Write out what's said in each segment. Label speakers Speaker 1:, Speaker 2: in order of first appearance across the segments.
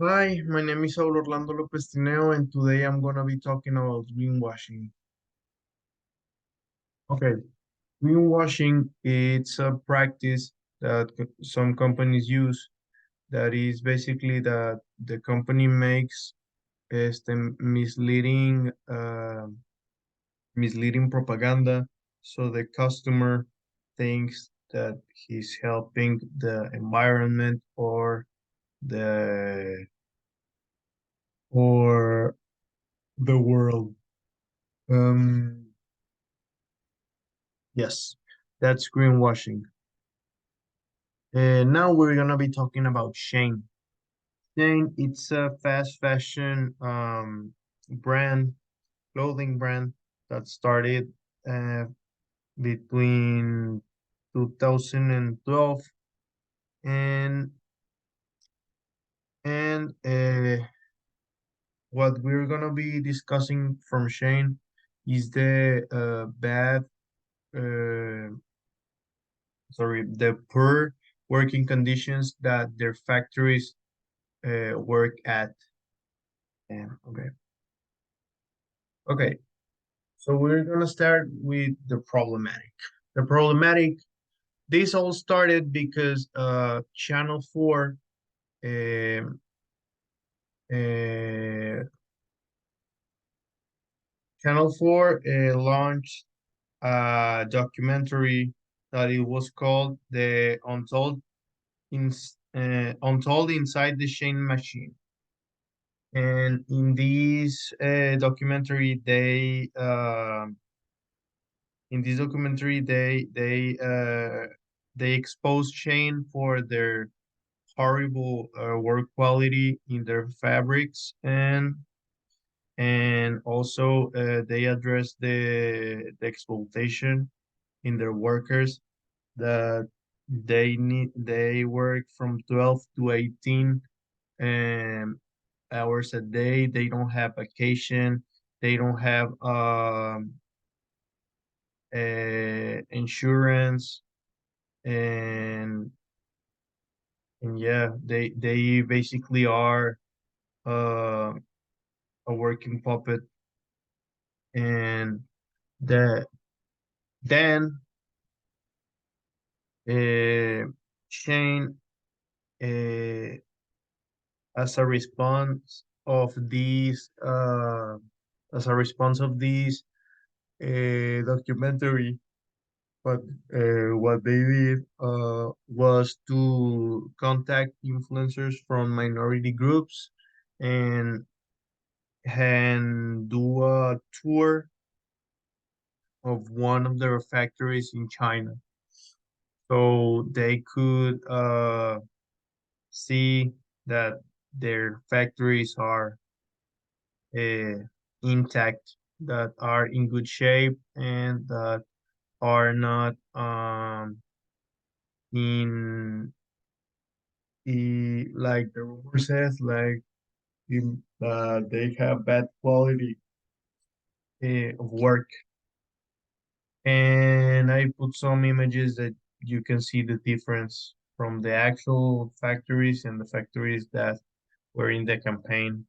Speaker 1: Hi, my name is Saul Orlando Lopez Tineo, and today I'm gonna be talking about greenwashing. Okay, greenwashing it's a practice that some companies use that is basically that the company makes misleading misleading propaganda so the customer thinks that he's helping the environment the or the world. Um, Yes, that's greenwashing. Now we're gonna be talking about Shane. Shane, it's a fast fashion brand, clothing brand that started uh, between 2012 and and what we're gonna be discussing from Shane is the uh, the poor working conditions that their factories work at. Okay. Okay. So we're gonna start with the problematic. The problematic. This all started because Channel 4 um, uh, Channel 4 launched a documentary that it was called the Untold Inside the Shane Machine. And in this documentary they expose Shane for their horrible work quality in their fabrics and also they address the exploitation in their workers that they work from 12 to 18 um, hours a day. They don't have vacation. They don't have insurance and yeah, they basically are uh, a working puppet, and the then uh, Shane, uh, as a response of these documentary, but what they did was to contact influencers from minority groups and do a tour of one of their factories in China. So they could see that their factories are uh, intact, that are in good shape, and that are not in like the rumor says, like they have bad quality of work. And I put some images that you can see the difference from the actual factories and the factories that were in the campaign.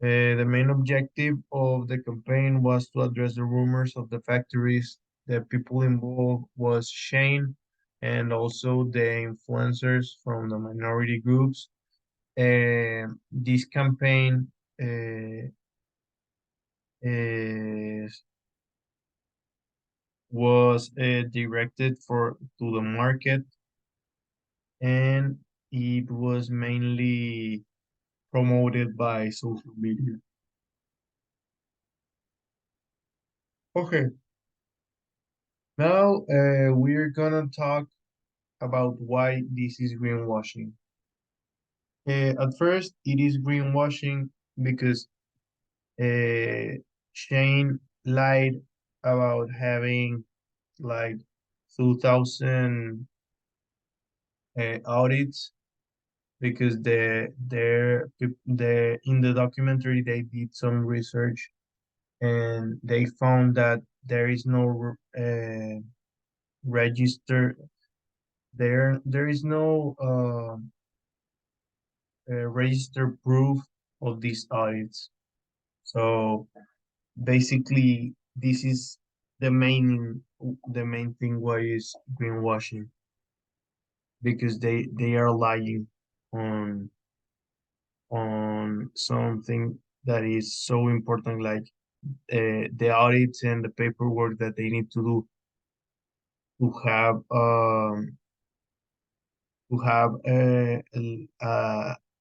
Speaker 1: The main objective of the campaign was to address the rumors of the factories. The people involved was Shane and also the influencers from the minority groups. This campaign is was directed for to the market, and it was mainly promoted by social media. Okay, now we're gonna talk about why this is greenwashing. At first, it is greenwashing because uh, Shane lied about having like 2,000 audits because the in the documentary they did some research and they found that there is no register there is no register proof of these audits. So basically, this is the main thing why is greenwashing, because they are lying on something that is so important, like the audits and the paperwork that they need to do to have a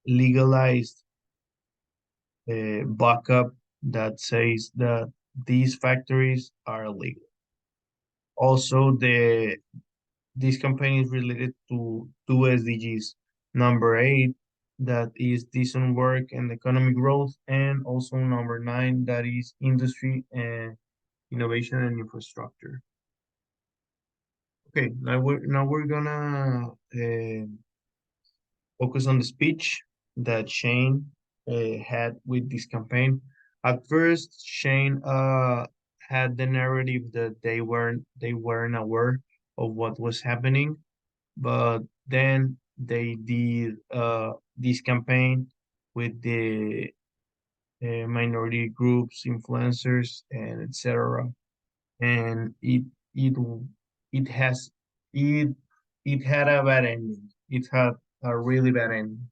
Speaker 1: legalized backup that says that these factories are illegal. Also, this campaign is related to two SDGs. Number 8, that is decent work and economic growth, and also number 9, that is industry and innovation and infrastructure. Okay, now we're gonna focus on the speech that Shane had with this campaign. At first, Shane had the narrative that they weren't aware of what was happening, but then they did this campaign with the minority groups, influencers, and etc. And it it has it it had a bad ending. It had a really bad ending.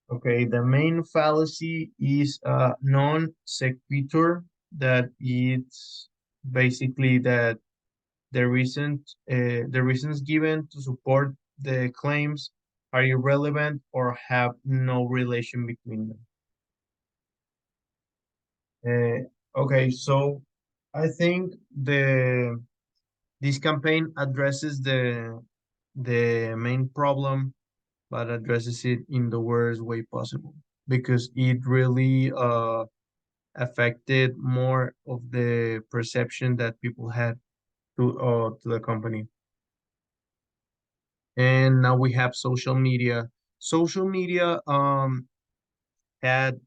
Speaker 1: Okay, the main fallacy is non sequitur, that it's basically that the reasons given to support the claims are irrelevant or have no relation between them. Okay, so I think this campaign addresses the main problem, but addresses it in the worst way possible, because it really affected more of the perception that people had to the company. And now we have social media. Social media had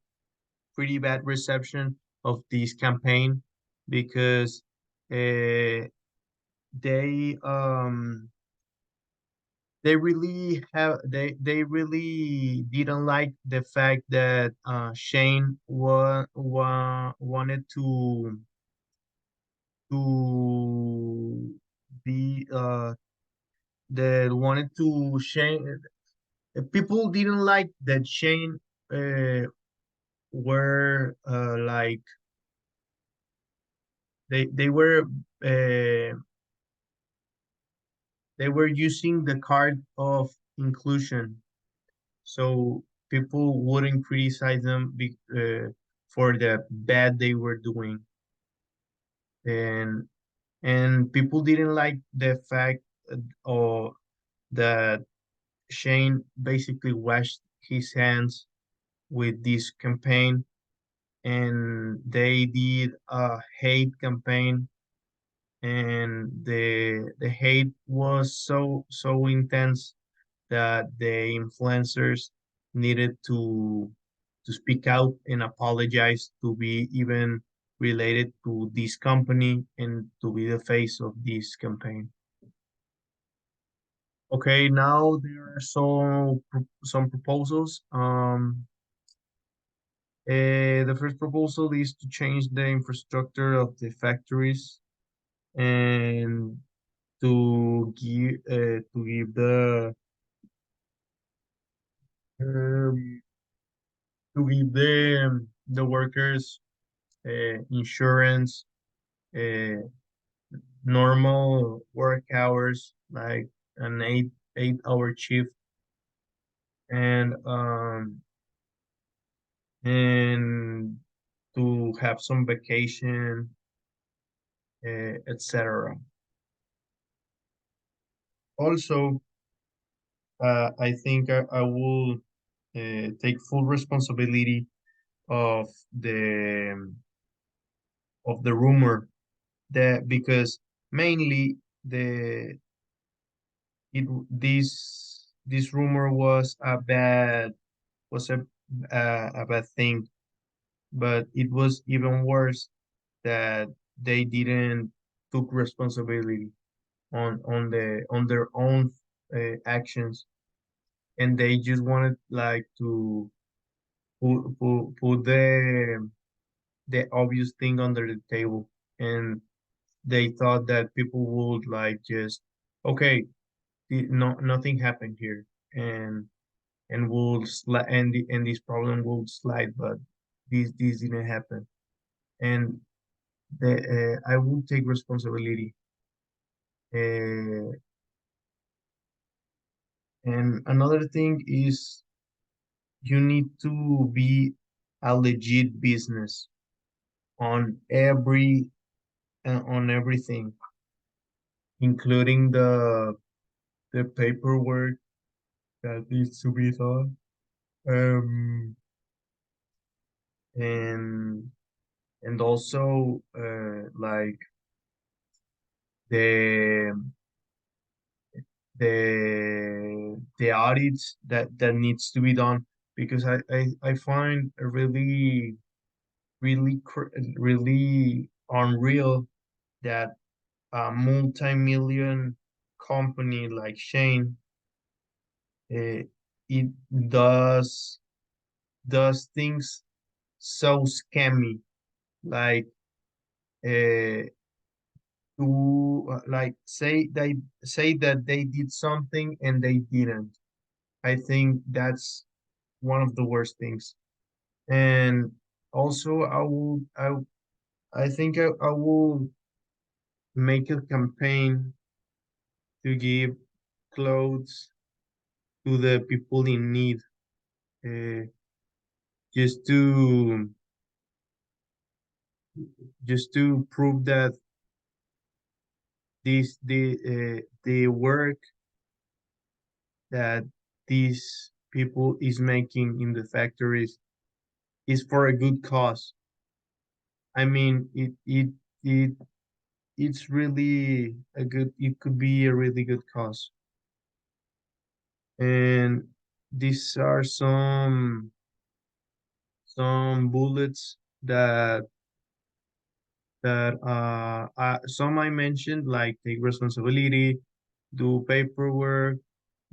Speaker 1: pretty bad reception of this campaign, because uh, they um they really didn't like the fact that Shane wanted to be that wanted to Shane people didn't like that Shane uh, were like they were uh, they were using the card of inclusion, so people wouldn't criticize them for the bad they were doing, and people didn't like the fact or that Shane basically washed his hands with this campaign, and they did a hate campaign, and the hate was so intense that the influencers needed to speak out and apologize to be even related to this company and to be the face of this campaign. Okay, now there are some proposals. The first proposal is to change the infrastructure of the factories, and to give um, the workers insurance, uh, normal work hours, like an 8 hour shift, and to have some vacation, etc. Also, I think I will take full responsibility of the rumor, that because mainly the it this rumor was a bad thing, but it was even worse that they didn't took responsibility on their own actions, and they just wanted like to put the obvious thing under the table, and they thought that people would like just okay, no, nothing happened here, and will slide, and this problem will slide, but this didn't happen, and I will take responsibility. Uh, and another thing is you need to be a legit business on on everything, including the paperwork that needs to be done. Um, and also like the the audits that needs to be done, because I find a really unreal that a multi-million company like Shane, uh, it does things so scammy, like uh, to like say that they did something and they didn't. I think that's one of the worst things. And also, I think I will make a campaign to give clothes to the people in need, uh, just to prove that the work that these people is making in the factories is for a good cause. I mean, it it's really a good. It could be a really good cause, and these are some bullets that some I mentioned, like take responsibility, do paperwork,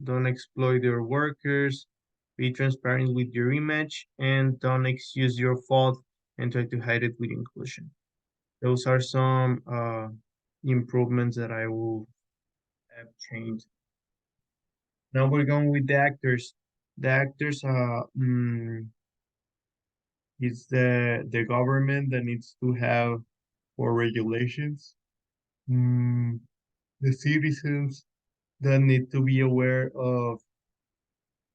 Speaker 1: don't exploit your workers, be transparent with your image, and don't excuse your fault and try to hide it with inclusion. Those are some improvements that I will have changed. Now we're going with the actors. The actors it's the government that needs to have more regulations. Mm, the citizens that need to be aware of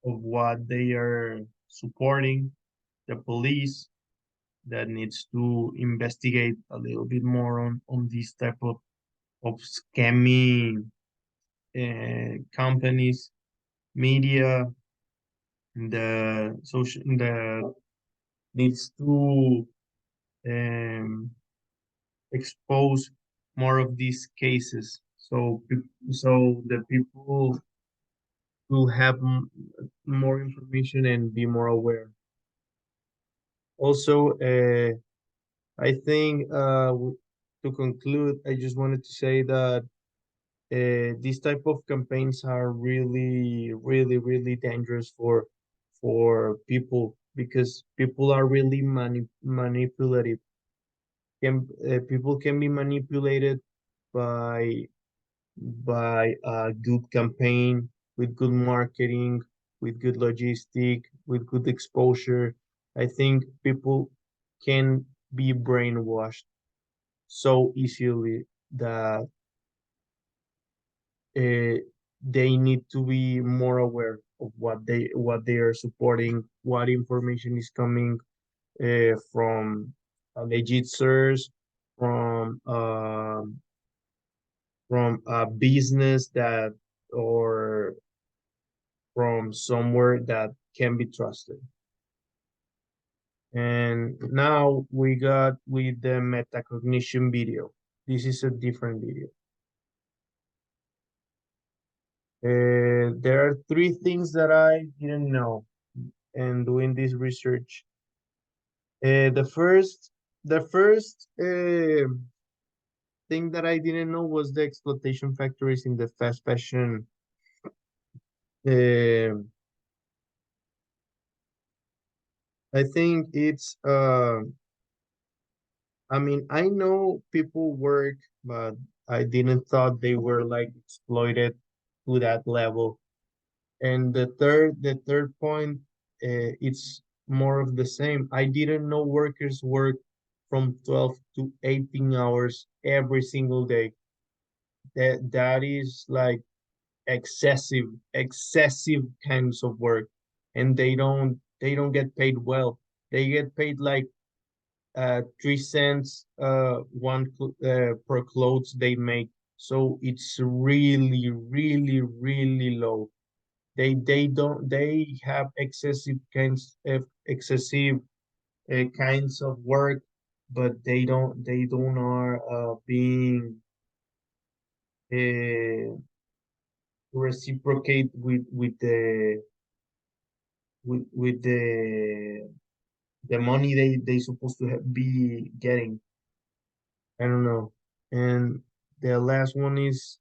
Speaker 1: what they are supporting, the police that needs to investigate a little bit more on this type of scamming companies, media, the needs to um, expose more of these cases, so so the people will have more information and be more aware. Also, I think to conclude, I just wanted to say that these type of campaigns are really dangerous for people, because people are really manipulative. People can be manipulated by a good campaign, with good marketing, with good logistic, with good exposure. I think people can be brainwashed so easily that uh, they need to be more aware of what they are supporting, what information is coming from a legit source, from a business that, or from somewhere that can be trusted. And now we got with the metacognition video. This is a different video. There are three things that I didn't know in doing this research. The first thing that I didn't know was the exploitation factories in the fast fashion uh, I think it's I mean, I know people work, but I didn't thought they were like exploited to that level. And the third point, it's more of the same. I didn't know workers work from 12 to 18 hours every single day. That is like excessive kinds of work, and they don't get paid well. They get paid like 3 cents per clothes they make. So it's really low. They have excessive kinds of work, but they don't are being uh, reciprocate with the money they supposed to be getting. I don't know. And the last one is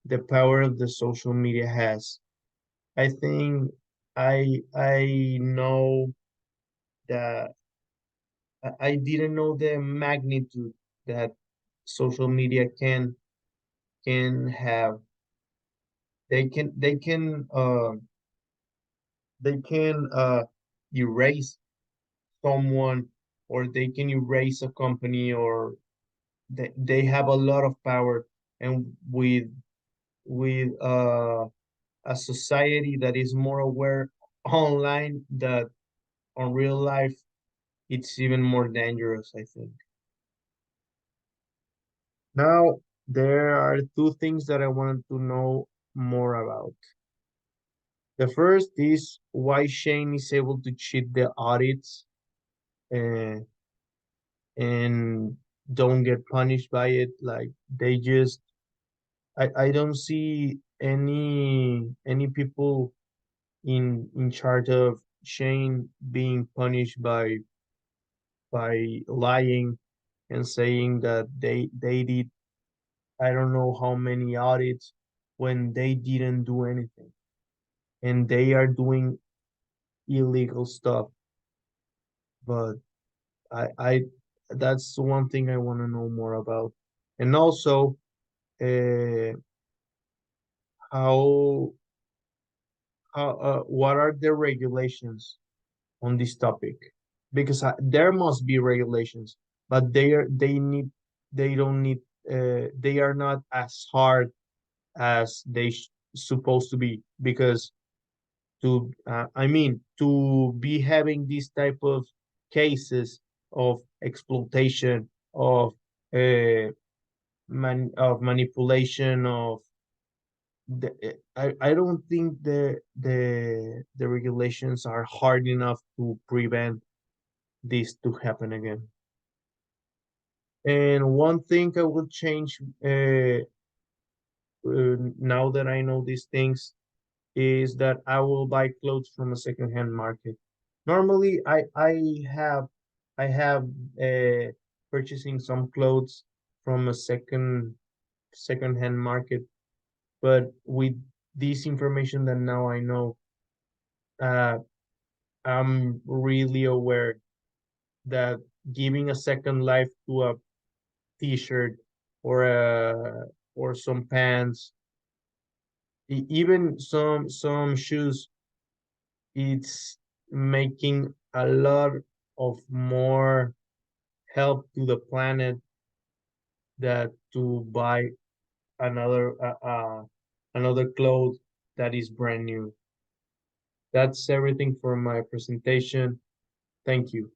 Speaker 1: the power of the social media has. I think I know that I didn't know the magnitude that social media can have. They can erase someone, or they can erase a company, or they have a lot of power. And with a society that is more aware online that on real life, it's even more dangerous, I think. Now, there are two things that I wanted to know more about. The first is why Shane is able to cheat the audits, uh, and don't get punished by it. Like they just, I don't see any people in charge of Shane being punished by lying and saying that they did I don't know how many audits when they didn't do anything, and they are doing illegal stuff. But I that's one thing I want to know more about. And also, uh, how what are the regulations on this topic? Because there must be regulations, but they don't need they are not as hard as supposed to be. Because I mean, to be having these type of cases of exploitation, of manipulation, I don't think the regulations are hard enough to prevent this to happen again. And one thing I would change, now that I know these things, is that I will buy clothes from a secondhand market. Normally, I have purchasing some clothes from a secondhand market, but with this information that now I know, uh, I'm really aware that giving a second life to a t-shirt, or a or some pants, even some shoes, it's making a lot of more help to the planet that to buy another clothes that is brand new. That's everything for my presentation. Thank you.